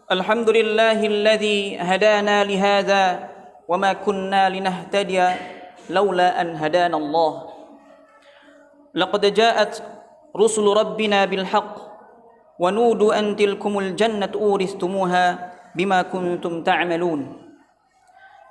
الحمد لله الذي هدانا لهذا وما كنا لنهتدي لولا أن هدانا الله لقد جاءت رسل ربنا بالحق ونودوا أن تلكم الجنة أورثتموها بما كنتم تعملون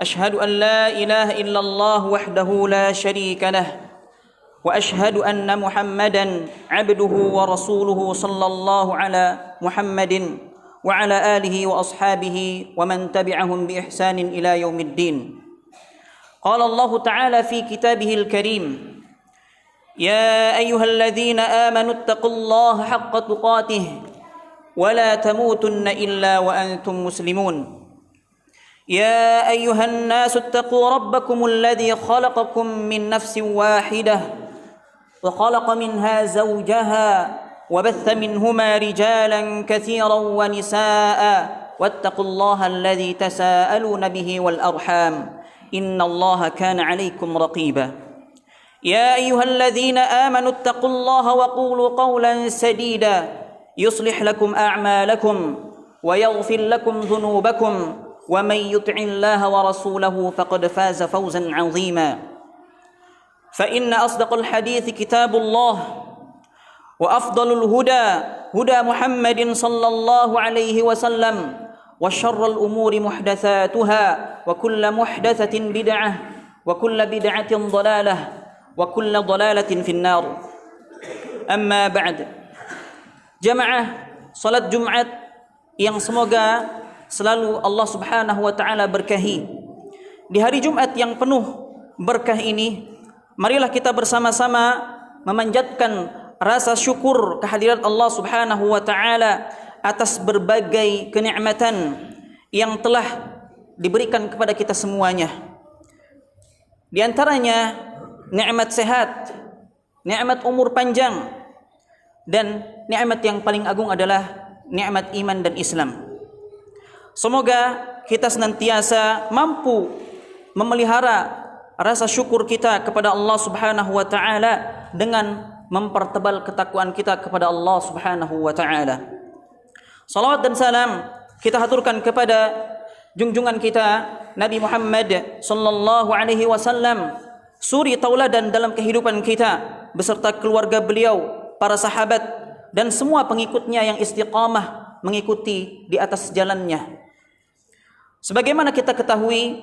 أشهد أن لا إله إلا الله وحده لا شريك له وأشهد أن محمدا عبده ورسوله صلى الله على محمد وعلى آله وأصحابه ومن تبعهم بإحسان إلى يوم الدين قال الله تعالى في كتابه الكريم يا أيها الذين آمنوا اتقوا الله حق تقاته ولا تموتن إلا وأنتم مسلمون يا أيها الناس اتقوا ربكم الذي خلقكم من نفس واحدة وخلق منها زوجها وبث منهما رجالا كثيرا ونساء واتقوا الله الذي تساءلون به والأرحام إن الله كان عليكم رقيبا يا أيها الذين آمنوا اتقوا الله وقولوا قولا سديدا يصلح لكم أعمالكم ويغفر لكم ذنوبكم ومن يطع الله ورسوله فقد فاز فوزا عظيما فإن أصدق الحديث كتاب الله وأفضل الهدى هدى محمد صلى الله عليه وسلم وشر الأمور محدثاتها وكل محدثة بدعة وكل بدعة ضلالة وكل ضلالة في النار أما بعد jamaah salat Jumat yang semoga selalu Allah Subhanahu wa taala berkahi. Di hari Jumat yang penuh berkah ini, marilah kita bersama-sama memanjatkan rasa syukur kehadirat Allah Subhanahu wa taala atas berbagai kenikmatan yang telah diberikan kepada kita semuanya. Di antaranya nikmat sehat, nikmat umur panjang, dan nikmat yang paling agung adalah nikmat iman dan Islam. Semoga kita senantiasa mampu memelihara rasa syukur kita kepada Allah Subhanahu wa taala dengan mempertebal ketakwaan kita kepada Allah Subhanahu wa taala. Salawat dan salam kita haturkan kepada junjungan kita Nabi Muhammad sallallahu alaihi wasallam, suri tauladan dalam kehidupan kita beserta keluarga beliau, para sahabat dan semua pengikutnya yang istiqamah mengikuti di atas jalannya. Sebagaimana kita ketahui,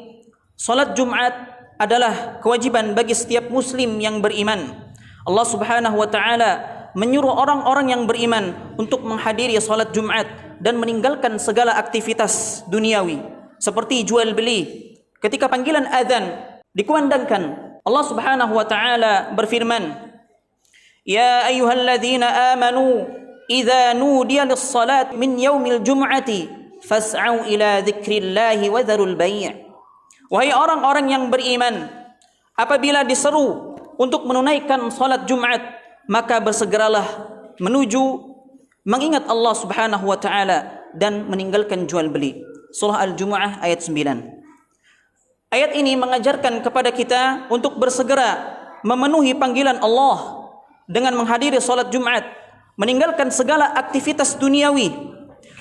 salat Jumat adalah kewajiban bagi setiap muslim yang beriman. Allah Subhanahu wa taala menyuruh orang-orang yang beriman untuk menghadiri salat Jumat dan meninggalkan segala aktivitas duniawi seperti jual beli. Ketika panggilan azan dikumandangkan, Allah Subhanahu wa taala berfirman, يا أيها الذين آمنوا إذا نودي للصلاة من يوم الجمعة فاسعوا إلى ذكر الله وذروا البيع. Wahai orang-orang yang beriman, apabila diseru untuk menunaikan salat Jumat, maka bersegeralah menuju mengingat Allah Subhanahu wa taala dan meninggalkan jual beli. Surah Al-Jumu'ah ayat 9. Ayat ini mengajarkan kepada kita untuk bersegera memenuhi panggilan Allah dengan menghadiri salat Jumat, meninggalkan segala aktivitas duniawi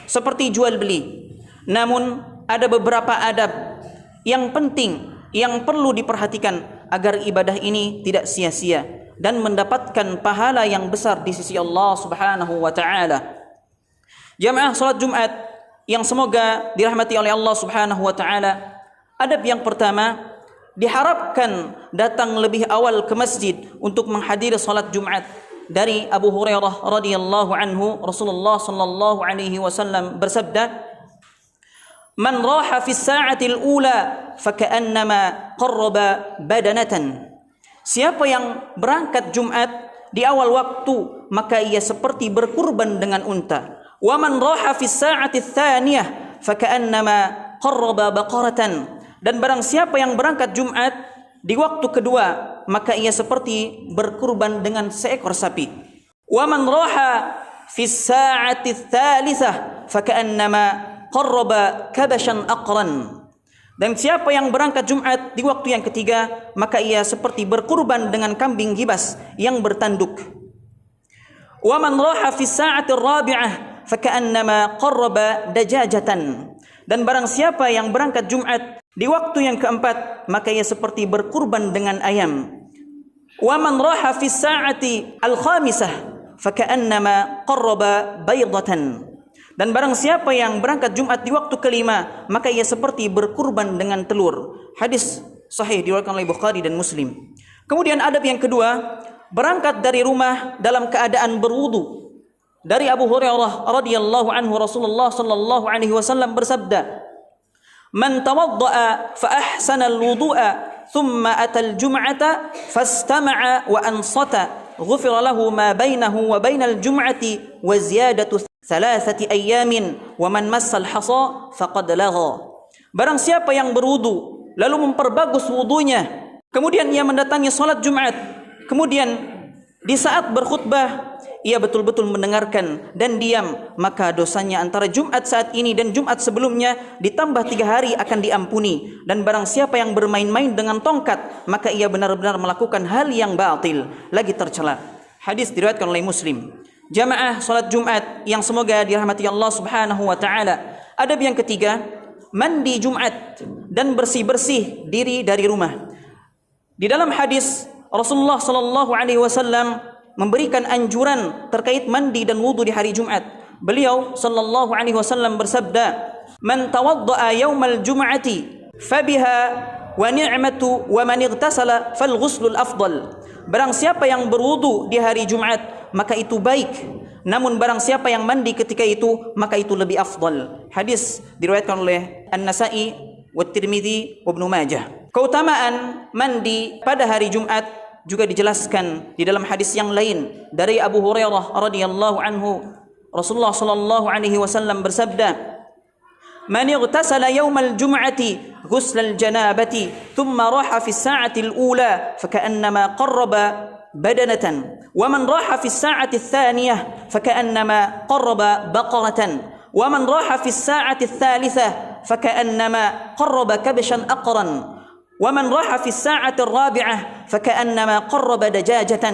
seperti jual beli. Namun ada beberapa adab yang penting yang perlu diperhatikan agar ibadah ini tidak sia-sia dan mendapatkan pahala yang besar di sisi Allah Subhanahu wa taala. Jamaah salat Jumat yang semoga dirahmati oleh Allah Subhanahu wa taala, adab yang pertama, diharapkan datang lebih awal ke masjid untuk menghadiri salat Jumat. Dari Abu Hurairah radhiyallahu anhu, Rasulullah sallallahu alaihi wasallam bersabda, "Man raha fi as-sa'ati al-ula faka'annama qarraba badanatan." Siapa yang berangkat Jumat di awal waktu, maka ia seperti berkurban dengan unta. Wa man raha fi as-sa'ati ats-tsaniyah faka'annama qarraba baqaratan. Dan barang siapa yang berangkat Jumat di waktu kedua, maka ia seperti berkurban dengan seekor sapi. Wa man raha fi as-sa'ati ats-tsalitsah faka'annama qarraba kabashan aqran. Dan siapa yang berangkat Jumat di waktu yang ketiga, maka ia seperti berkurban dengan kambing gibas yang bertanduk. Wa man raha fi as-sa'ati ar-rabi'ah faka'annama qarraba dajajatan. Dan barang siapa yang berangkat Jumat di waktu yang keempat, maka ia seperti berkurban dengan ayam. Wa man raha fi sa'ati al-khamisah faka'annama qarraba baydatan. Dan barang siapa yang berangkat Jumat di waktu kelima, maka ia seperti berkurban dengan telur. Hadis sahih diriwayatkan oleh Bukhari dan Muslim. Kemudian adab yang kedua, berangkat dari rumah dalam keadaan berwudu. Dari Abu Hurairah radhiyallahu anhu, Rasulullah sallallahu alaihi wasallam bersabda, "Man tawadda'a fa ahsana al-wudu'a thumma ata al-jum'ata fastama'a wa ansata ghufira lahu ma bainahu wa bainal jum'ati wa ziyadatu thalathati ayyamin wa man massal hasa faqad lagha." Barang siapa yang berwudu lalu memperbagus wudunya, kemudian ia mendatangi salat Jumat, kemudian di saat berkhutbah ia betul-betul mendengarkan dan diam, maka dosanya antara Jumat saat ini dan Jumat sebelumnya ditambah 3 hari akan diampuni. Dan barang siapa yang bermain-main dengan tongkat, maka ia benar-benar melakukan hal yang batil, lagi tercela. Hadis diriwayatkan oleh Muslim. Jamaah salat Jumat yang semoga dirahmati Allah Subhanahu wa taala. Adab yang ketiga, mandi Jumat dan bersih-bersih diri dari rumah. Di dalam hadis Rasulullah sallallahu alaihi wasallam memberikan anjuran terkait mandi dan wudu di hari Jumat. Beliau sallallahu alaihi wasallam bersabda, "Man tawaddaa yaumal jum'ati fabiha wa ni'matu wa man ightasala fal ghuslul afdal." Barang siapa yang berwudu di hari Jumat, maka itu baik. Namun barang siapa yang mandi ketika itu, maka itu lebih afdal. Hadis diriwayatkan oleh An-Nasa'i wa Tirmidzi wa Ibnu Majah. Keutamaan mandi pada hari Jumat juga dijelaskan di dalam hadis yang lain dari Abu Hurairah radhiyallahu anhu. Rasulullah sallallahu alaihi wasallam bersabda, "Man ightasala yawmal jum'ati ghuslal janabati thumma raha fi as-sa'ati al-ula faka'annama qarraba badanatan wa man raha fi as-sa'ati ath-thaniyah faka'annama qarraba baqaratan wa man raha fi as-sa'ati ath-thalithah faka'annama qarraba kabshan aqran ومن راح في الساعة الرابعة فكأنما قرب دجاجة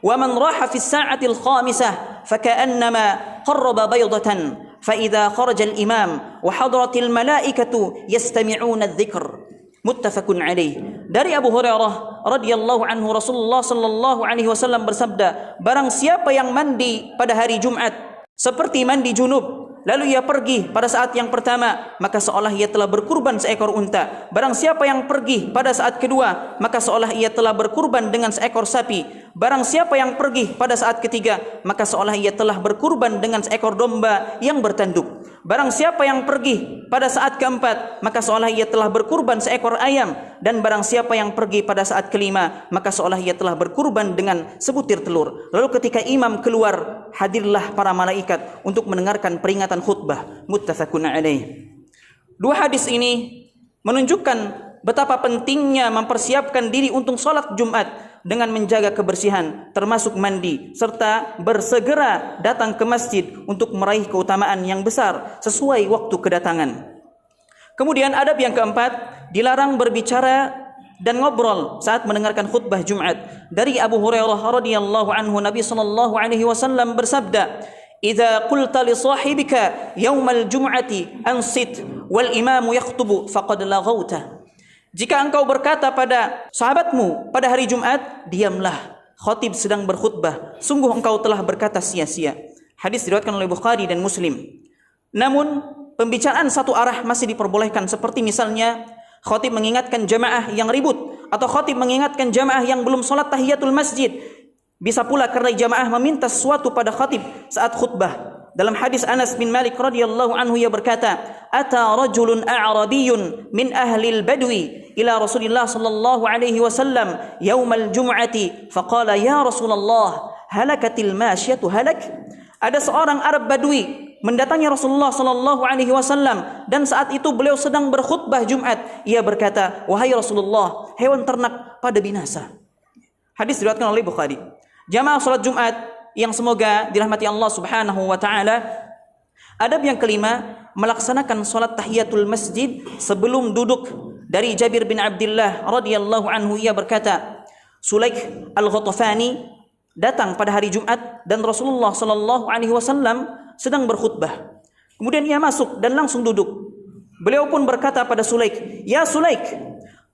ومن راح في الساعة الخامسة فكأنما قرب بيضة فإذا خرج الإمام وحضرت الملائكة يستمعون الذكر." متفق عليه. Dari Abu Hurairah radhiyallahu anhu, Rasulullah sallallahu alaihi wasallam bersabda, barang siapa yang mandi pada hari Jumat seperti mandi junub, lalu ia pergi pada saat yang pertama, maka seolah ia telah berkurban seekor unta. Barang siapa yang pergi pada saat kedua, maka seolah ia telah berkurban dengan seekor sapi. Barang siapa yang pergi pada saat ketiga, maka seolah ia telah berkurban dengan seekor domba yang bertanduk. Barang siapa yang pergi pada saat keempat, maka seolah ia telah berkurban seekor ayam. Dan barang siapa yang pergi pada saat kelima, maka seolah ia telah berkurban dengan sebutir telur. Lalu ketika imam keluar, hadirlah para malaikat untuk mendengarkan peringatan khutbah. Muttafaqun alaih. Dua hadis ini menunjukkan betapa pentingnya mempersiapkan diri untuk salat Jumat dengan menjaga kebersihan, termasuk mandi, serta bersegera datang ke masjid untuk meraih keutamaan yang besar sesuai waktu kedatangan. Kemudian adab yang keempat, dilarang berbicara dan ngobrol saat mendengarkan khutbah Jumat. Dari Abu Hurairah radhiyallahu anhu, Nabi sallallahu alaihi wasallam bersabda, "Idza qulta li sahibika yaumal jum'ati ansit wal imamu yakhutubu faqad laghawta." Jika engkau berkata pada sahabatmu pada hari Jumat, diamlah, khatib sedang berkhutbah, sungguh engkau telah berkata sia-sia. Hadis diriwayatkan oleh Bukhari dan Muslim. Namun pembicaraan satu arah masih diperbolehkan, seperti misalnya khatib mengingatkan jamaah yang ribut, atau khatib mengingatkan jamaah yang belum salat tahiyatul masjid. Bisa pula karena jamaah meminta sesuatu pada khatib saat khutbah. Dalam hadis Anas bin Malik radhiyallahu anhu, ia berkata, "Ata rajulun a'rabiyyun min ahli al-badwi ila Rasulillah sallallahu alaihi wasallam yaumal jum'ati faqala ya Rasulullah halakatil masyatu halak." Ada seorang Arab Badui mendatangi Rasulullah sallallahu alaihi wasallam, dan saat itu beliau sedang berkhutbah Jumat. Ia berkata, "Wahai Rasulullah, hewan ternak pada binasa." Hadis diriwayatkan oleh Bukhari. Jamaah salat Jumat yang semoga dirahmati Allah Subhanahu wa taala. Adab yang kelima, melaksanakan salat tahiyatul masjid sebelum duduk. Dari Jabir bin Abdullah radhiyallahu anhu, ia berkata, Sulaik Al-Ghatafani datang pada hari Jumat dan Rasulullah sallallahu alaihi wasallam sedang berkhutbah. Kemudian ia masuk dan langsung duduk. Beliau pun berkata pada Sulaik, "Ya Sulaik,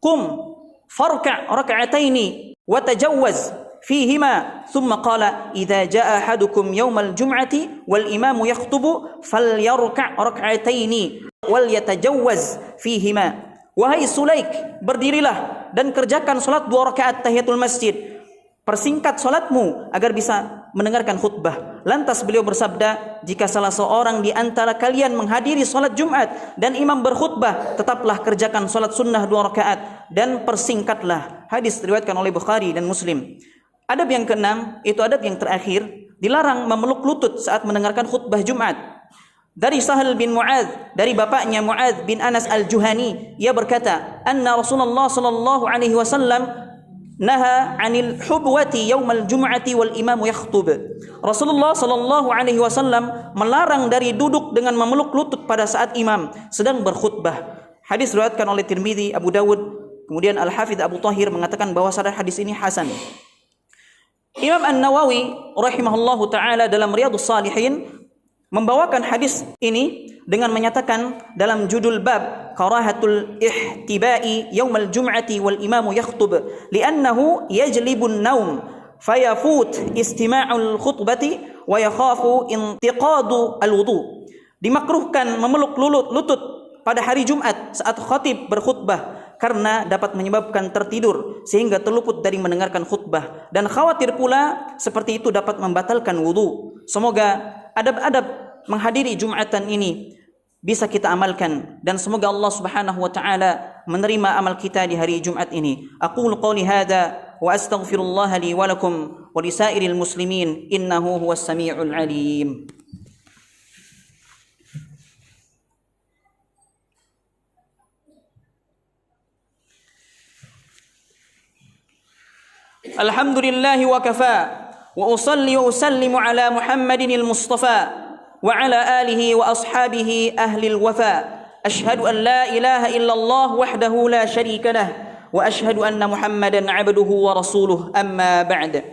qum farka' rak'ataini wa tajawwaz fihima." Thumma qala, "Idza jaa ahadukum yawmal jum'ati wal imamu yakhutubu falyarka' rak'ataini wal yatajawwaz fihima." Wahai Sulaik, berdirilah dan kerjakan salat 2 rakaat tahiyatul masjid. Persingkat salatmu agar bisa mendengarkan khutbah. Lantas beliau bersabda, jika salah seorang di antara kalian menghadiri salat Jumat dan imam berkhutbah, tetaplah kerjakan salat sunnah 2 rakaat dan persingkatlah. Hadis diriwayatkan oleh Bukhari dan Muslim. Adab yang keenam, itu adab yang terakhir, dilarang memeluk lutut saat mendengarkan khutbah Jumat. Dari Sahal bin Mu'adz, dari bapaknya Mu'adz bin Anas al-Juhani, ia berkata, anna Rasulullah sallallahu alaihi wasallam naha 'anil hubwati yaumal jum'ati wal imamu yakhtub. Rasulullah sallallahu alaihi wasallam melarang dari duduk dengan memeluk lutut pada saat imam sedang berkhutbah. Hadis diriwayatkan oleh Tirmizi, Abu Dawud, kemudian Al-Hafidz Abu Thahir mengatakan bahwa hadis ini hasan. Imam An-Nawawi rahimahullahu taala dalam Riyadhus Shalihin membawakan hadis ini dengan menyatakan dalam judul bab karahatul ihtiba'i yaumal jum'ati wal imamu yakhtub li'annahu yajlibun naum fayafut istima'ul khutbati wa yakhafu intiqadu al-wudu. Dimakruhkan memeluk lutut pada hari Jumat saat khatib berkhutbah karena dapat menyebabkan tertidur sehingga terluput dari mendengarkan khutbah, dan khawatir pula seperti itu dapat membatalkan wudu. Semoga adab-adab menghadiri Jumatan ini bisa kita amalkan, dan semoga Allah Subhanahu wa taala menerima amal kita di hari Jumat ini. Aqulu qouli hadza wa astaghfirullah li wa lakum wa lisairil muslimin innahu huwas samiul alim. Alhamdulillahi wa kafa wa usalli wa usallimu ala Muhammadinil Mustafa wa ala alihi wa ashabihi ahlil wafa. Ashhadu an la ilaha illallah wahdahu la syarika lah wa ashhadu anna Muhammadan abduhu wa rasuluh, amma ba'd.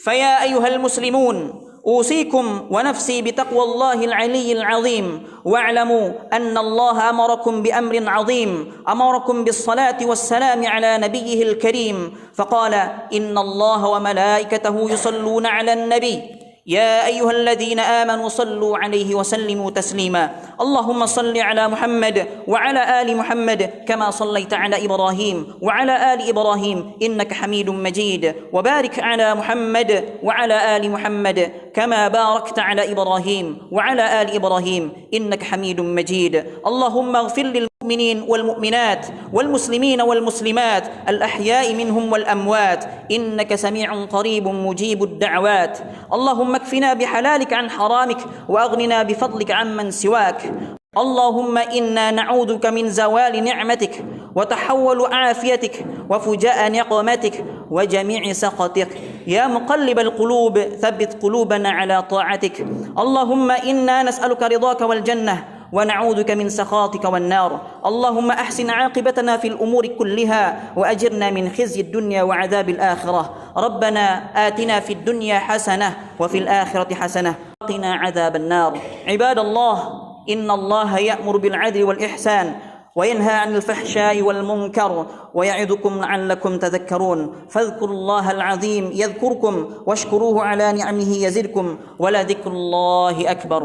Faya ayyuhal muslimun, أوصيكم ونفسي بتقوى الله العلي العظيم واعلموا أن الله أمركم بأمر عظيم، أمركم بالصلاة والسلام على نبيه الكريم فقال إن الله وملائكته يصلون على النبي يا أيها الذين آمنوا صلوا عليه وسلموا تسليما. اللهم صل على محمد وعلى آل محمد كما صليت على إبراهيم وعلى آل إبراهيم إنك حميد مجيد، وبارك على محمد وعلى آل محمد كما باركت على إبراهيم وعلى آل إبراهيم إنك حميد مجيد. اللهم اغفر للمؤمنين والمؤمنات والمسلمين والمسلمات الأحياء منهم والأموات إنك سميع قريب مجيب الدعوات. اللهم اكفنا بحلالك عن حرامك وأغننا بفضلك عمن سواك. اللهم إنا نعوذ بك من زوال نعمتك وتحول عافيتك وفجاء نقمتك وجميع سخطك. يا مقلب القلوب ثبت قلوبنا على طاعتك. اللهم إنا نسألك رضاك والجنة ونعوذ بك من سخطك والنار. اللهم أحسن عاقبتنا في الأمور كلها وأجرنا من خزي الدنيا وعذاب الآخرة. ربنا آتنا في الدنيا حسنة وفي الآخرة حسنة وقنا عذاب النار. عباد الله، إن الله يأمر بالعدل والإحسان وينهى عن الفحشاء والمنكر ويعظكم لعلكم تذكرون. فاذكروا الله العظيم يذكركم واشكروه على نعمه يزدكم ولذكر الله أكبر.